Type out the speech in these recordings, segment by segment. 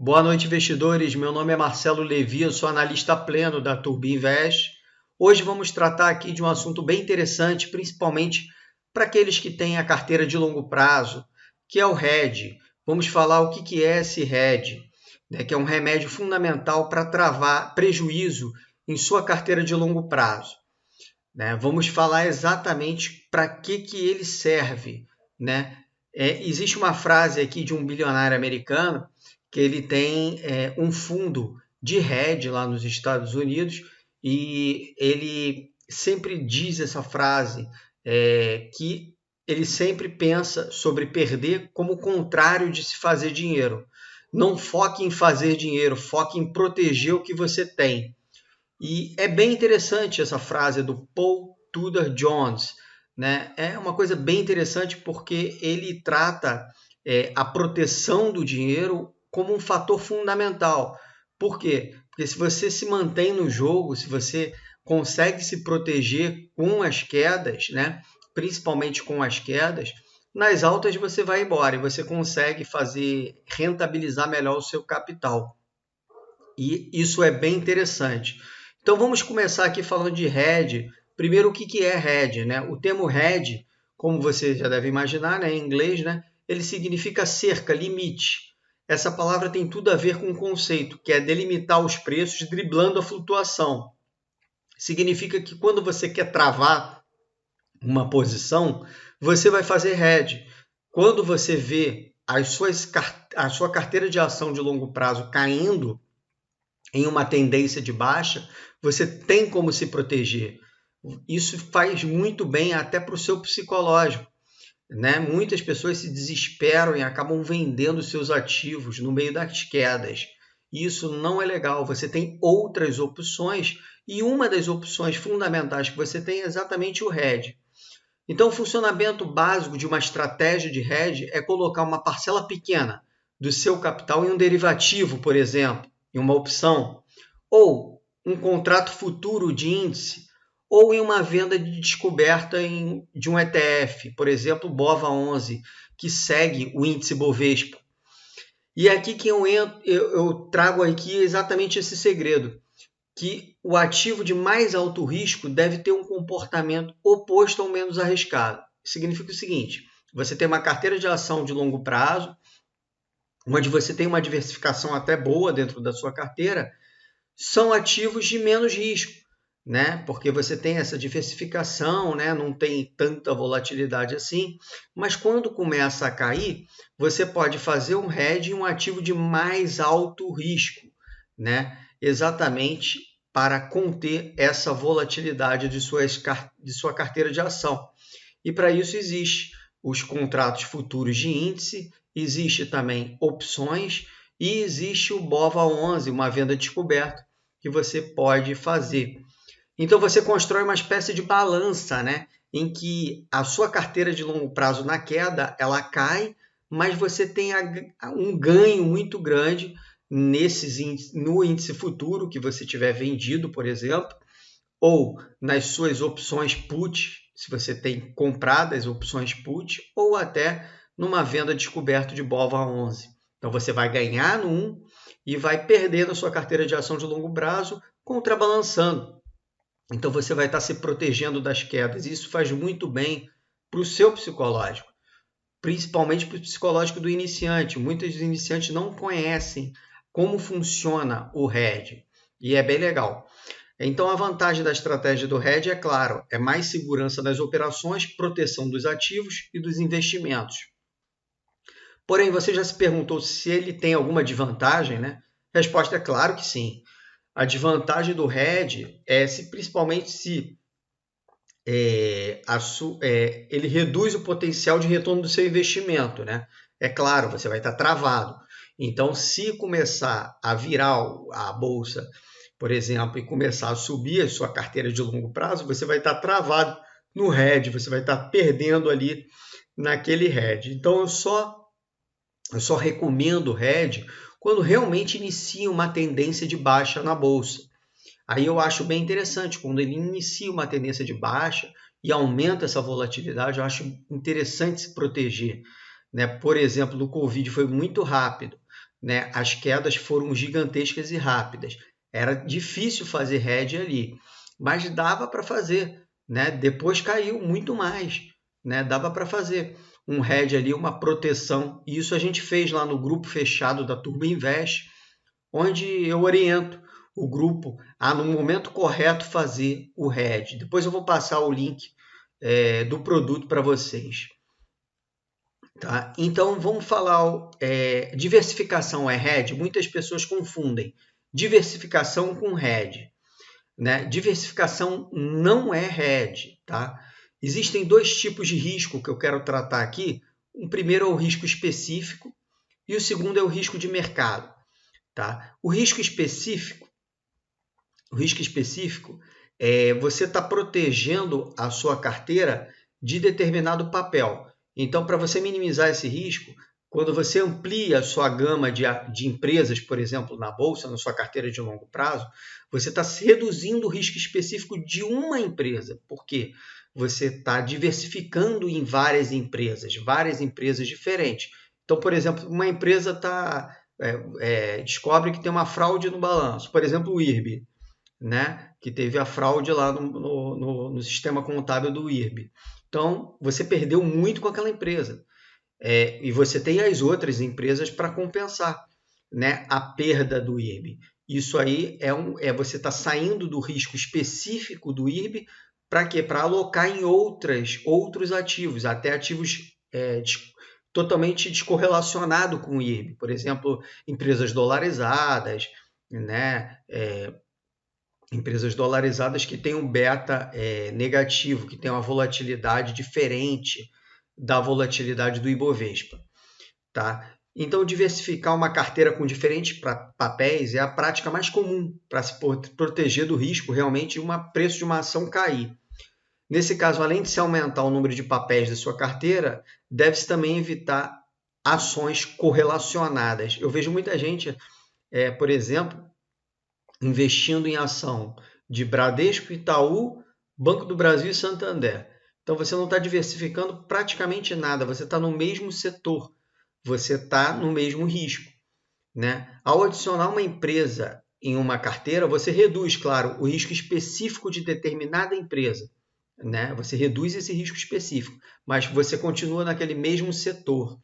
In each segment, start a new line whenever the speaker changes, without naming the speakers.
Boa noite, investidores. Meu nome é Marcelo Levi, eu sou analista pleno da Turbi Invest. Hoje vamos tratar aqui de um assunto bem interessante, principalmente para aqueles que têm a carteira de longo prazo, que é o hedge. Vamos falar o que é esse hedge, né, que é um remédio fundamental para travar prejuízo em sua carteira de longo prazo, né? Vamos falar exatamente para que ele serve, né? Existe uma frase aqui de um bilionário americano que ele tem um fundo de hedge lá nos Estados Unidos e ele sempre diz essa frase, que ele sempre pensa sobre perder como o contrário de se fazer dinheiro. Não foque em fazer dinheiro, foque em proteger o que você tem. E é bem interessante essa frase do Paul Tudor Jones, né? É uma coisa bem interessante porque ele trata a proteção do dinheiro como um fator fundamental. Por quê? Porque se você se mantém no jogo, se você consegue se proteger com as quedas, né? Principalmente com as quedas, nas altas você vai embora e você consegue rentabilizar melhor o seu capital. E isso é bem interessante. Então vamos começar aqui falando de hedge. Primeiro, o que é hedge, né? O termo hedge, como você já deve imaginar, né, em inglês, né, ele significa cerca, limite. Essa palavra tem tudo a ver com o conceito, que é delimitar os preços driblando a flutuação. Significa que quando você quer travar uma posição, você vai fazer hedge. Quando você vê a sua carteira de ação de longo prazo caindo em uma tendência de baixa, você tem como se proteger. Isso faz muito bem até para o seu psicológico, né? Muitas pessoas se desesperam e acabam vendendo seus ativos no meio das quedas. Isso não é legal. Você tem outras opções e uma das opções fundamentais que você tem é exatamente o hedge. Então, o funcionamento básico de uma estratégia de hedge é colocar uma parcela pequena do seu capital em um derivativo, por exemplo, em uma opção, ou um contrato futuro de índice, ou em uma venda de descoberta de um ETF, por exemplo, o BOVA11, que segue o índice Bovespa. E aqui que eu trago aqui exatamente esse segredo, que o ativo de mais alto risco deve ter um comportamento oposto ao menos arriscado. Significa o seguinte: você tem uma carteira de ação de longo prazo, onde você tem uma diversificação até boa dentro da sua carteira, são ativos de menos risco, né? Porque você tem essa diversificação, né? Não tem tanta volatilidade assim, mas quando começa a cair, você pode fazer um hedge em um ativo de mais alto risco, né? Exatamente para conter essa volatilidade de sua carteira de ação. E para isso existe os contratos futuros de índice, existe também opções e existe o BOVA11, uma venda descoberta que você pode fazer. Então você constrói uma espécie de balança, né, em que a sua carteira de longo prazo na queda, ela cai, mas você tem um ganho muito grande no índice futuro que você tiver vendido, por exemplo, ou nas suas opções put, se você tem comprado as opções put, ou até numa venda descoberta de BOVA11. Então você vai ganhar no 1 e vai perder na sua carteira de ação de longo prazo, contrabalançando. Então você vai estar se protegendo das quedas. Isso faz muito bem para o seu psicológico, principalmente para o psicológico do iniciante. Muitos iniciantes não conhecem como funciona o hedge e é bem legal. Então a vantagem da estratégia do hedge é claro, é mais segurança das operações, proteção dos ativos e dos investimentos. Porém, você já se perguntou se ele tem alguma desvantagem, né? A resposta é claro que sim. A desvantagem do hedge é principalmente se ele reduz o potencial de retorno do seu investimento, né? É claro, você vai estar travado. Então, se começar a virar a bolsa, por exemplo, e começar a subir a sua carteira de longo prazo, você vai estar travado no hedge, você vai estar perdendo ali naquele hedge. Então, eu só recomendo o hedge quando realmente inicia uma tendência de baixa na bolsa. Aí eu acho bem interessante, quando ele inicia uma tendência de baixa e aumenta essa volatilidade, eu acho interessante se proteger, né? Por exemplo, no Covid foi muito rápido, né, as quedas foram gigantescas e rápidas. Era difícil fazer hedge ali, mas dava para fazer, né? Depois caiu muito mais, né? Dava para fazer um hedge ali, uma proteção. E isso a gente fez lá no grupo fechado da Turbo Invest, onde eu oriento o grupo a, no momento correto, fazer o hedge. Depois eu vou passar o link do produto para vocês. Tá? Então, vamos falar, diversificação é hedge? Muitas pessoas confundem diversificação com hedge, né? Diversificação não é hedge, tá? Existem dois tipos de risco que eu quero tratar aqui. O primeiro é o risco específico e o segundo é o risco de mercado, tá? O risco específico é você está protegendo a sua carteira de determinado papel. Então, para você minimizar esse risco, quando você amplia a sua gama de empresas, por exemplo, na bolsa, na sua carteira de longo prazo, você está reduzindo o risco específico de uma empresa. Por quê? Você está diversificando em várias empresas diferentes. Então, por exemplo, uma empresa descobre que tem uma fraude no balanço, por exemplo, o IRB, né, que teve a fraude lá no sistema contábil do IRB. Então, você perdeu muito com aquela empresa. E você tem as outras empresas para compensar, né, a perda do IRB. Isso aí você está saindo do risco específico do IRB para quê? Para alocar em outros ativos, até ativos totalmente descorrelacionados com o IRB. Por exemplo, empresas dolarizadas, né, empresas dolarizadas que têm um beta negativo, que tem uma volatilidade diferente da volatilidade do Ibovespa. Tá? Então, diversificar uma carteira com diferentes papéis é a prática mais comum para se proteger do risco realmente de preço de uma ação cair. Nesse caso, além de se aumentar o número de papéis da sua carteira, deve-se também evitar ações correlacionadas. Eu vejo muita gente, por exemplo, investindo em ação de Bradesco, Itaú, Banco do Brasil e Santander. Então, você não está diversificando praticamente nada, você está no mesmo setor, você está no mesmo risco, né? Ao adicionar uma empresa em uma carteira, você reduz, claro, o risco específico de determinada empresa, né? Você reduz esse risco específico, mas você continua naquele mesmo setor.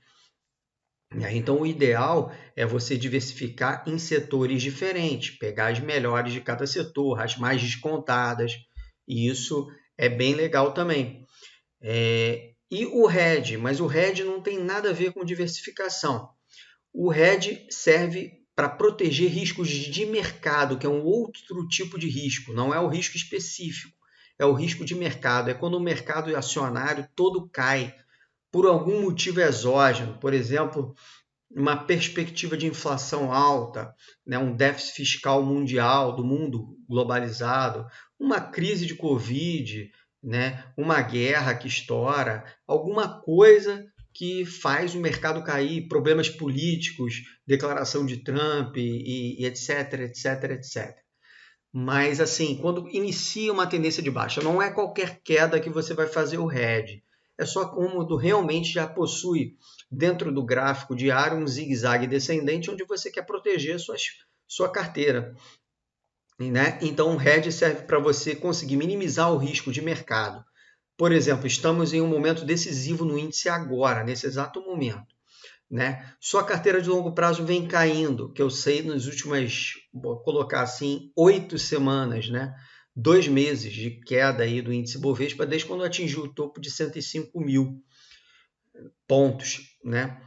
Então, o ideal é você diversificar em setores diferentes, pegar as melhores de cada setor, as mais descontadas, e isso é bem legal também. E o hedge, mas o hedge não tem nada a ver com diversificação. O hedge serve para proteger riscos de mercado, que é um outro tipo de risco, não é o risco específico, é o risco de mercado, é quando o mercado acionário todo cai por algum motivo exógeno, por exemplo, uma perspectiva de inflação alta, né, um déficit fiscal mundial do mundo globalizado, uma crise de Covid, né, uma guerra que estoura, alguma coisa que faz o mercado cair, problemas políticos, declaração de Trump e etc, etc, etc. Mas, assim, quando inicia uma tendência de baixa, não é qualquer queda que você vai fazer o hedge. É só quando realmente já possui dentro do gráfico diário um zigue-zague descendente onde você quer proteger sua carteira. Né? Então, o hedge serve para você conseguir minimizar o risco de mercado. Por exemplo, estamos em um momento decisivo no índice agora, nesse exato momento. Né? Sua carteira de longo prazo vem caindo, que eu sei nas últimas, vou colocar assim, 8 semanas, né? 2 meses de queda aí do índice Bovespa desde quando atingiu o topo de 105 mil pontos, né?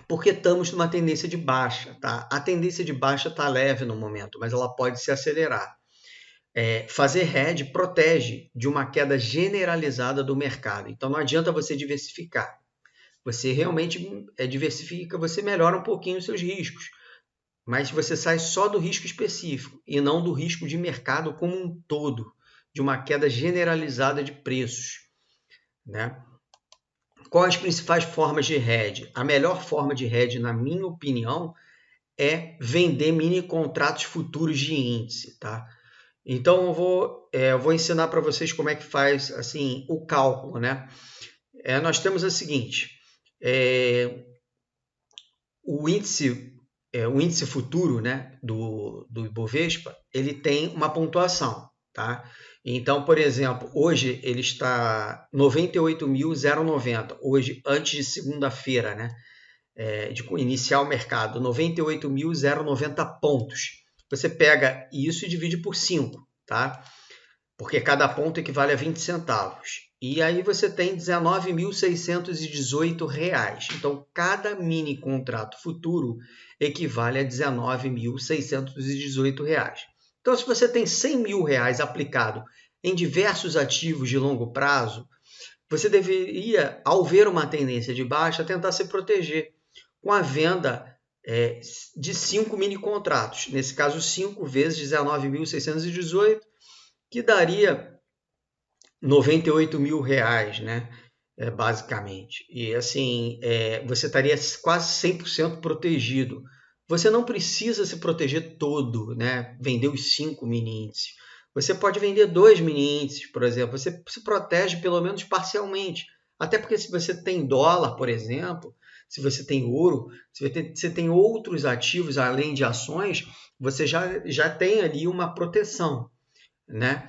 Porque estamos numa tendência de baixa, tá? A tendência de baixa está leve no momento, mas ela pode se acelerar. Fazer hedge protege de uma queda generalizada do mercado, então não adianta você diversificar. Você realmente diversifica, você melhora um pouquinho os seus riscos, mas você sai só do risco específico e não do risco de mercado como um todo, de uma queda generalizada de preços, né? Quais as principais formas de hedge? A melhor forma de hedge, na minha opinião, é vender mini contratos futuros de índice, tá? Então eu vou ensinar para vocês como é que faz assim o cálculo, né? Nós temos o seguinte: o índice o índice futuro, né, do Ibovespa, ele tem uma pontuação, tá? Então, por exemplo, hoje ele está 98.090, hoje antes de segunda-feira, né, de iniciar o mercado, 98.090 pontos. Você pega isso e divide por 5, tá? Porque cada ponto equivale a 20 centavos. E aí você tem R$ 19.618. Então, cada mini contrato futuro equivale a R$ 19.618. Então, se você tem R$ 100 mil aplicado em diversos ativos de longo prazo, você deveria, ao ver uma tendência de baixa, tentar se proteger com a venda de 5 mini contratos. Nesse caso, 5 vezes 19.618, que daria R$ 98 mil, né? Basicamente. E assim, você estaria quase 100% protegido. Você não precisa se proteger todo, né? Vender os 5 mini índices. Você pode vender 2 mini índices, por exemplo. Você se protege pelo menos parcialmente. Até porque se você tem dólar, por exemplo, se você tem ouro, se você tem outros ativos além de ações, você já tem ali uma proteção, né?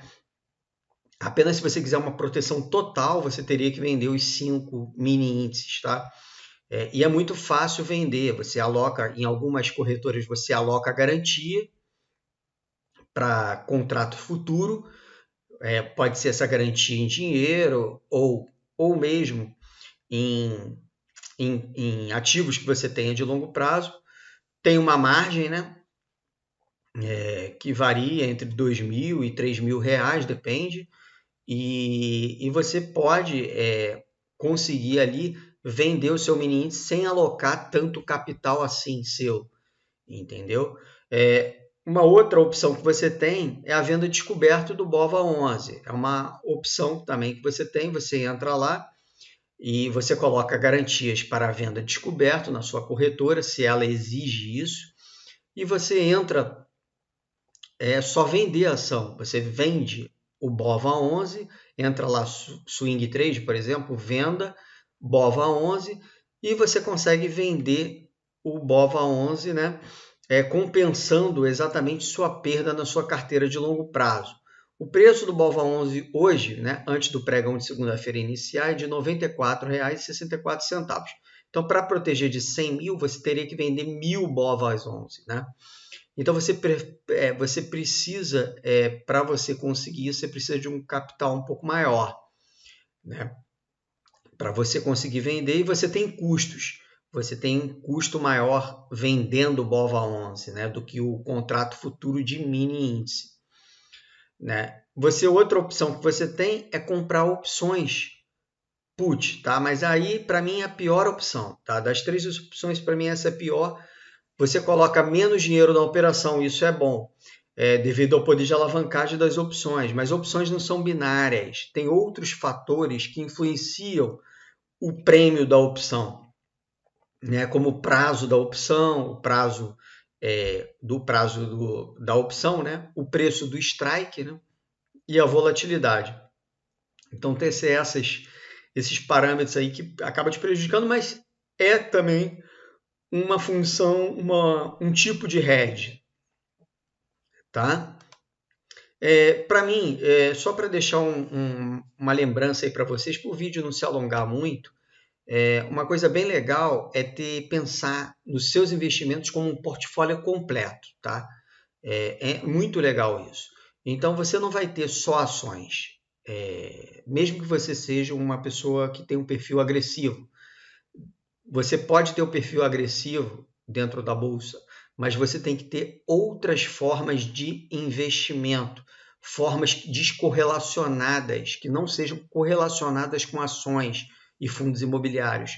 Apenas se você quiser uma proteção total, você teria que vender os 5 mini índices, tá? E é muito fácil vender. Você aloca, em algumas corretoras, você aloca a garantia para contrato futuro. Pode ser essa garantia em dinheiro ou mesmo em ativos que você tenha de longo prazo. Tem uma margem, né? Que varia entre R$ 2.000 e R$ 3.000, depende. E você pode conseguir ali vender o seu mini índice sem alocar tanto capital assim seu, entendeu? Uma outra opção que você tem é a venda descoberta do BOVA11. É uma opção também que você tem, você entra lá e você coloca garantias para a venda descoberta na sua corretora, se ela exige isso, e você entra só vender a ação. Você vende o BOVA11, entra lá Swing Trade, por exemplo, venda BOVA11 e você consegue vender o BOVA11, né, compensando exatamente sua perda na sua carteira de longo prazo. O preço do BOVA11 hoje, né, antes do pregão de segunda-feira iniciar, é de R$ 94,64. Então, para proteger de 100 mil, você teria que vender 1.000 BOVA11, né? Então, você precisa, para você conseguir isso, você precisa de um capital um pouco maior, né? Para você conseguir vender, e você tem custos. Você tem um custo maior vendendo o BOVA11, né, do que o contrato futuro de mini índice, né? Outra opção que você tem é comprar opções put, tá? Mas aí, para mim, é a pior opção, tá? Das 3 opções, para mim, essa é a pior. Você coloca menos dinheiro na operação, isso é bom, devido ao poder de alavancagem das opções, mas opções não são binárias, tem outros fatores que influenciam o prêmio da opção, né? Como o prazo da opção, o prazo da opção, né? O preço do strike, né? E a volatilidade. Então, tem esses parâmetros aí que acabam te prejudicando, mas é também uma função, um tipo de hedge, tá? Para mim, só para deixar uma lembrança aí para vocês, para o vídeo não se alongar muito, uma coisa bem legal é pensar nos seus investimentos como um portfólio completo, tá? É muito legal isso. Então, você não vai ter só ações, mesmo que você seja uma pessoa que tem um perfil agressivo. Você pode ter o perfil agressivo dentro da bolsa, mas você tem que ter outras formas de investimento, formas descorrelacionadas, que não sejam correlacionadas com ações e fundos imobiliários.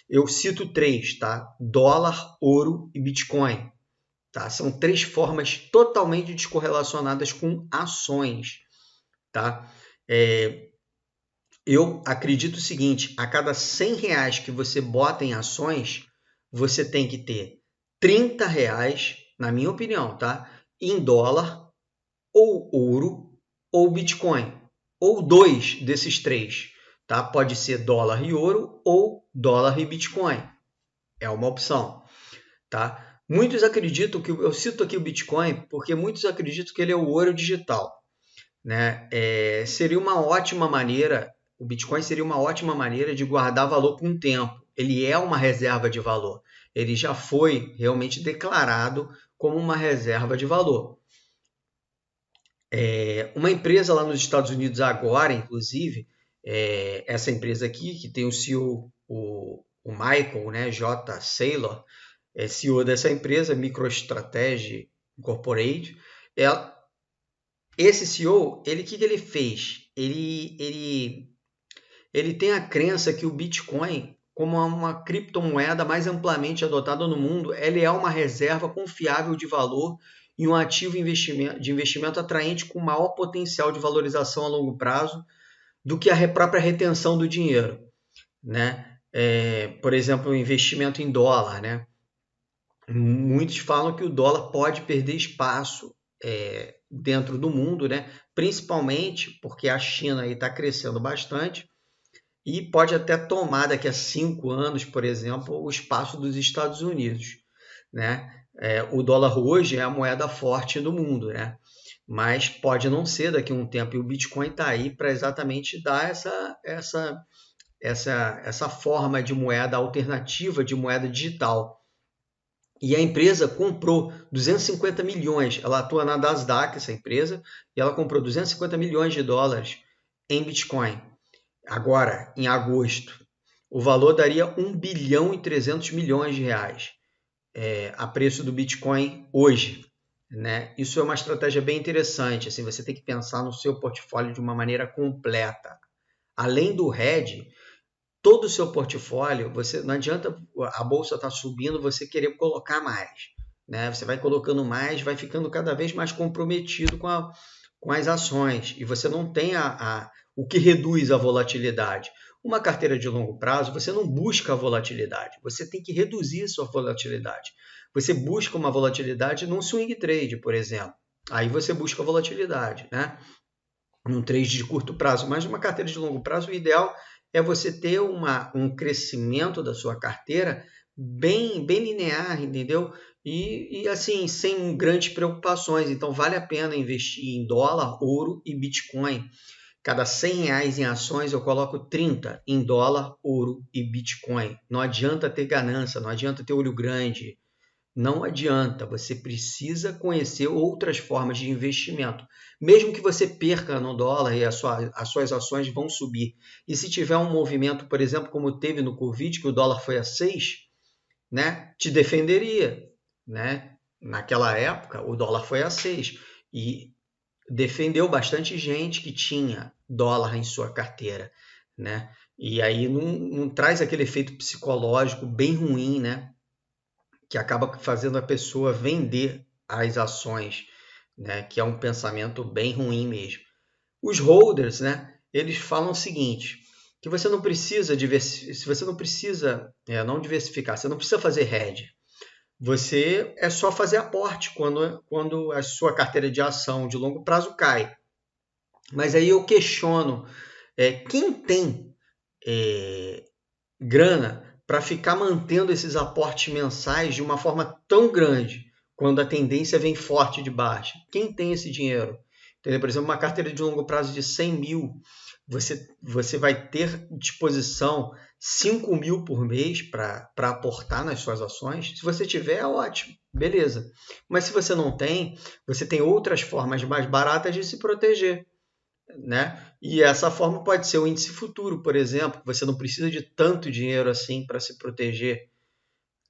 Eu cito 3, tá? Dólar, ouro e Bitcoin. Tá? São 3 formas totalmente descorrelacionadas com ações. Tá? Eu acredito o seguinte, a cada R$ 100 que você bota em ações, você tem que ter R$ 30, na minha opinião, tá? Em dólar, ou ouro, ou Bitcoin. Ou 2 desses 3. Tá? Pode ser dólar e ouro, ou dólar e Bitcoin. É uma opção. Tá? Muitos acreditam que, eu cito aqui o Bitcoin, porque muitos acreditam que ele é o ouro digital, né? Seria uma ótima maneira, o Bitcoin seria uma ótima maneira de guardar valor por um tempo. Ele é uma reserva de valor. Ele já foi realmente declarado como uma reserva de valor. Uma empresa lá nos Estados Unidos agora, inclusive, essa empresa aqui, que tem o CEO, o Michael, né, J. Saylor, é CEO dessa empresa, MicroStrategy Incorporated. Esse CEO, o que ele fez? Ele tem a crença que o Bitcoin, como uma criptomoeda mais amplamente adotada no mundo, ele é uma reserva confiável de valor e um ativo de investimento atraente com maior potencial de valorização a longo prazo do que a própria retenção do dinheiro, né? Por exemplo, o investimento em dólar, né? Muitos falam que o dólar pode perder espaço dentro do mundo, né? Principalmente porque a China está crescendo bastante e pode até tomar daqui a 5 anos, por exemplo, o espaço dos Estados Unidos, né? O dólar hoje é a moeda forte do mundo, né? Mas pode não ser daqui a um tempo, e o Bitcoin está aí para exatamente dar essa forma de moeda alternativa, de moeda digital. E a empresa comprou 250 milhões, ela atua na Nasdaq, essa empresa, e ela comprou 250 milhões de dólares em Bitcoin. Agora, em agosto, o valor daria 1 bilhão e 300 milhões de reais a preço do Bitcoin hoje, né? Isso é uma estratégia bem interessante. Assim, você tem que pensar no seu portfólio de uma maneira completa. Além do hedge, todo o seu portfólio, não adianta a bolsa estar subindo, você querer colocar mais, né? Você vai colocando mais, vai ficando cada vez mais comprometido com as ações e você não tem o que reduz a volatilidade. Uma carteira de longo prazo, você não busca a volatilidade, você tem que reduzir a sua volatilidade. Você busca uma volatilidade num swing trade, por exemplo. Aí você busca a volatilidade, né? Num trade de curto prazo, mas numa carteira de longo prazo, o ideal é você ter um crescimento da sua carteira bem linear, entendeu? E assim, sem grandes preocupações. Então, vale a pena investir em dólar, ouro e Bitcoin. Cada 100 reais em ações, eu coloco 30 em dólar, ouro e Bitcoin. Não adianta ter ganância, não adianta ter olho grande. Não adianta, você precisa conhecer outras formas de investimento. Mesmo que você perca no dólar e as suas ações vão subir. E se tiver um movimento, por exemplo, como teve no Covid, que o dólar foi a 6, né, te defenderia. Né? Naquela época, o dólar foi a 6 e defendeu bastante gente que tinha dólar em sua carteira. Né? E aí não traz aquele efeito psicológico bem ruim, né? Que acaba fazendo a pessoa vender as ações, né? Que é um pensamento bem ruim mesmo. Os holders, né? Eles falam o seguinte, que você não precisa se você não precisa não diversificar, você não precisa fazer hedge. Você é só fazer aporte quando a sua carteira de ação de longo prazo cai. Mas aí eu questiono, quem tem grana para ficar mantendo esses aportes mensais de uma forma tão grande, quando a tendência vem forte de baixa? Quem tem esse dinheiro? Entendeu? Por exemplo, uma carteira de longo prazo de 100 mil, você vai ter disposição 5 mil por mês para aportar nas suas ações. Se você tiver, é ótimo, beleza. Mas se você não tem, você tem outras formas mais baratas de se proteger. Né? E essa forma pode ser o índice futuro, por exemplo. Você não precisa de tanto dinheiro assim para se proteger.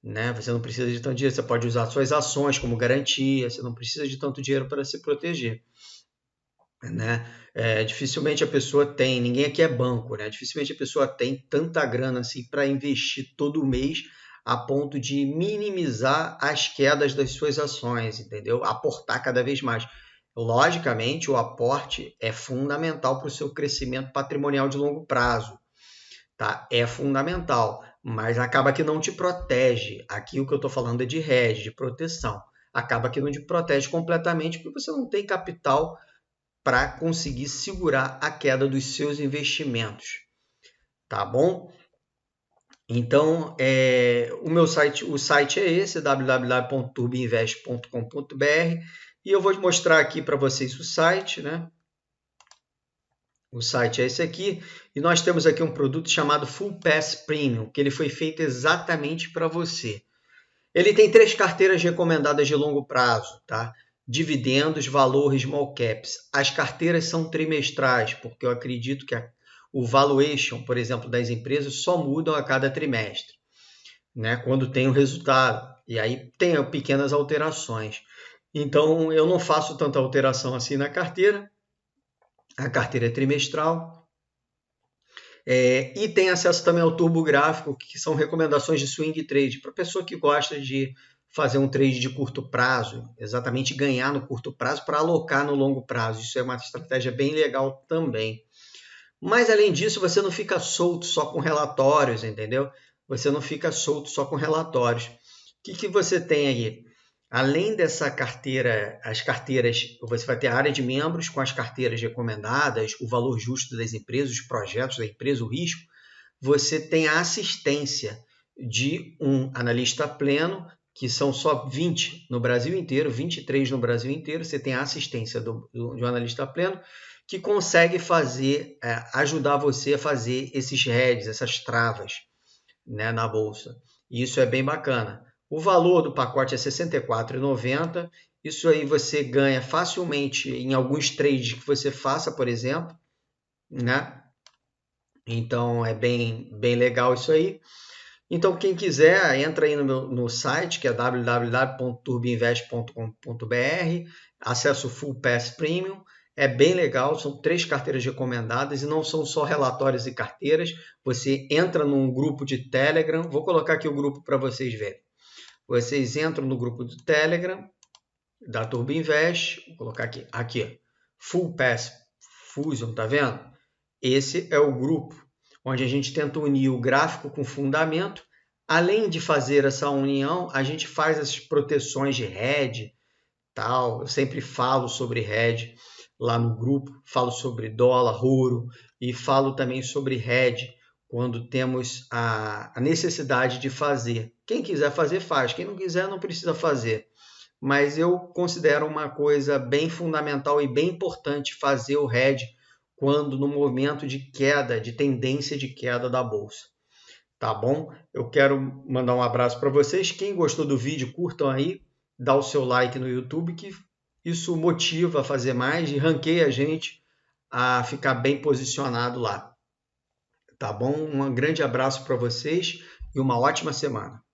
Né? Você não precisa de tanto dinheiro. Você pode usar suas ações como garantia. Você não precisa de tanto dinheiro para se proteger. Né? Dificilmente a pessoa tem, ninguém aqui é banco, né? Dificilmente a pessoa tem tanta grana assim para investir todo mês a ponto de minimizar as quedas das suas ações, entendeu? Aportar cada vez mais. Logicamente, o aporte é fundamental para o seu crescimento patrimonial de longo prazo, tá? É fundamental, mas acaba que não te protege. Aqui o que eu estou falando é de hedge, de proteção. Acaba que não te protege completamente porque você não tem capital para conseguir segurar a queda dos seus investimentos, tá bom? Então, o site é esse, www.turbinvest.com.br, e eu vou mostrar aqui para vocês o site, né? O site é esse aqui, e nós temos aqui um produto chamado Full Pass Premium, que ele foi feito exatamente para você. Ele tem 3 carteiras recomendadas de longo prazo, tá? Dividendos, valor, small caps. As carteiras são trimestrais, porque eu acredito que o valuation, por exemplo, das empresas só mudam a cada trimestre, né? Quando tem o resultado. E aí tem pequenas alterações. Então, eu não faço tanta alteração assim na carteira. A carteira é trimestral. E tem acesso também ao turbo gráfico, que são recomendações de swing trade, para pessoa que gosta de fazer um trade de curto prazo, exatamente ganhar no curto prazo para alocar no longo prazo. Isso é uma estratégia bem legal também. Mas além disso, você não fica solto só com relatórios, entendeu? Você não fica solto só com relatórios. O que você tem aí? Além dessa carteira, as carteiras, você vai ter a área de membros com as carteiras recomendadas, o valor justo das empresas, os projetos da empresa, o risco. Você tem a assistência de um analista pleno, que são só 20 no Brasil inteiro, 23 no Brasil inteiro. Você tem a assistência de um analista pleno que consegue ajudar você a fazer esses hedges, essas travas, né, na bolsa. E isso é bem bacana. O valor do pacote é R$ 64,90. Isso aí você ganha facilmente em alguns trades que você faça, por exemplo, né? Então é bem legal isso aí. Então quem quiser, entra aí no site, que é www.turbinvest.com.br, acessa o Full Pass Premium. É bem legal, são 3 carteiras recomendadas e não são só relatórios e carteiras. Você entra num grupo de Telegram, vou colocar aqui o grupo para vocês verem. Vocês entram no grupo do Telegram da Turbinvest, vou colocar aqui, Full Pass Fusion, tá vendo? Esse é o grupo onde a gente tenta unir o gráfico com o fundamento. Além de fazer essa união, a gente faz as proteções de hedge, tal. Eu sempre falo sobre hedge lá no grupo, falo sobre dólar, ouro e falo também sobre hedge quando temos a necessidade de fazer. Quem quiser fazer, faz. Quem não quiser, não precisa fazer. Mas eu considero uma coisa bem fundamental e bem importante fazer o hedge quando no momento de queda, de tendência de queda da bolsa. Tá bom? Eu quero mandar um abraço para vocês. Quem gostou do vídeo, curtam aí, dá o seu like no YouTube, que isso motiva a fazer mais e ranqueia a gente a ficar bem posicionado lá. Tá bom? Um grande abraço para vocês e uma ótima semana.